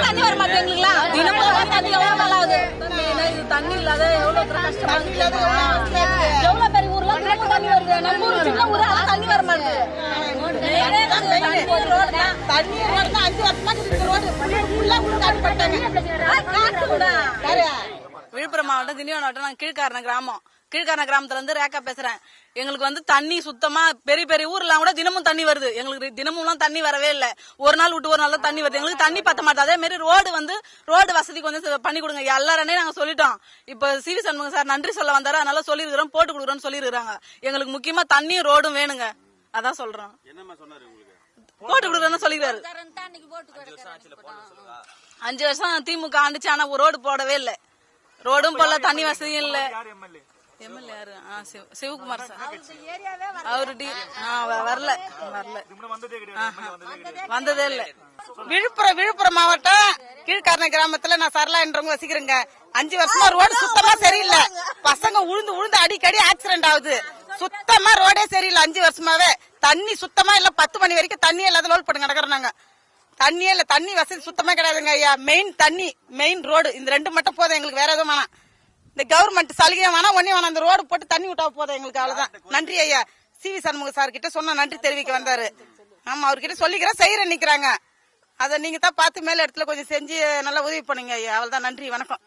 தண்ணி வர மாட்டேங்குங்களா? தினமும் தண்ணி எவ்வளவு நாள் ஆகுது? தண்ணி இல்லாத எவ்வளவு கஷ்டமா இருக்கு. எவ்வளவு பெரிய ஊர்ல தினமும் தண்ணி வருது. நம்ம ஊர் சின்ன ஊரு தண்ணி வர மாட்டேங்குது. தண்ணி 5 வருஷமா ரோடு ஃபுல்லா விழுப்புரம் மாவட்டம் திண்டிவனம் மாவட்டம். நான் கீழ்காரண கிராமத்துல இருந்து ரேக்கா பேசுறேன். எங்களுக்கு தண்ணி சுத்தமா பெரிய பெரிய ஊர்லாம் கூட தினமும் தண்ணி வருது. எங்களுக்கு தினமும் தண்ணி வரவே இல்லை. ஒரு நாள் விட்டு ஒரு நாள் தான் தண்ணி வருது. எங்களுக்கு தண்ணி பத்த மாட்டேன். அதே மாதிரி ரோடு வசதி கொஞ்சம் பண்ணி கொடுங்க எல்லாருமே நாங்க சொல்லிட்டோம். இப்ப சிவி சண்முகம் சார் நன்றி சொல்ல வந்தாரு. அதனால சொல்லிருக்கிறோம், போட்டு கொடுக்குறோம்னு சொல்லிருக்காங்க. எங்களுக்கு முக்கியமா தண்ணியும் ரோடும் வேணுங்க. அதான் சொல்றோம். போட்டு கொடுக்குறோம்னு சொல்லிருக்காரு. 5 வருஷம் திமுக ஆண்டுச்சு. ஆனா ரோடு போடவே இல்லை. ரோடும் போல தண்ணி வசதியும் இல்ல. எம்எல்ஏ யாரு? சிவகுமார் சார். அவரு வரல வந்ததே இல்ல. விழுப்புரம் மாவட்டம் கீழ்காரண கிராமத்துல நான் சரளா என்றவங்க வசிக்கிறேங்க. 5 வருஷமா ரோடு சுத்தமா சரியில்லை. பசங்க உழுந்து அடிக்கடி ஆக்சிடென்ட் ஆகுது. சுத்தமா ரோடே சரியில்லை. 5 வருஷமாவே தண்ணி சுத்தமா இல்ல. 10 மணி வரைக்கும் தண்ணி இல்லாத லோல் பண்ண கிடக்குறோம் நாங்க. தண்ணியே இல்ல. தண்ணி வசதி சுத்தமா கிடையாதுங்க ஐயா. மெயின் ரோடு இந்த 2 மட்டும் போதும் எங்களுக்கு. வேற எதுவும் வேணாம். இந்த கவர்மெண்ட் சலுகை வேணாம், ஒன்னே வேணாம். அந்த ரோடு போட்டு தண்ணி விட்டா போதும் எங்களுக்கு. அவ்வளவுதான். நன்றி ஐயா. சிவி சண்முக சார் கிட்ட சொன்ன நன்றி தெரிவிக்க வந்தாரு. ஆமா, அவர்கிட்ட சொல்லிக்கிறேன், செய்யற நிக்கிறாங்க. அதை நீங்க தான் பார்த்து மேல இடத்துல கொஞ்சம் செஞ்சு நல்லா உதவி பண்ணுங்க ஐயா. அவ்வளவுதான். நன்றி, வணக்கம்.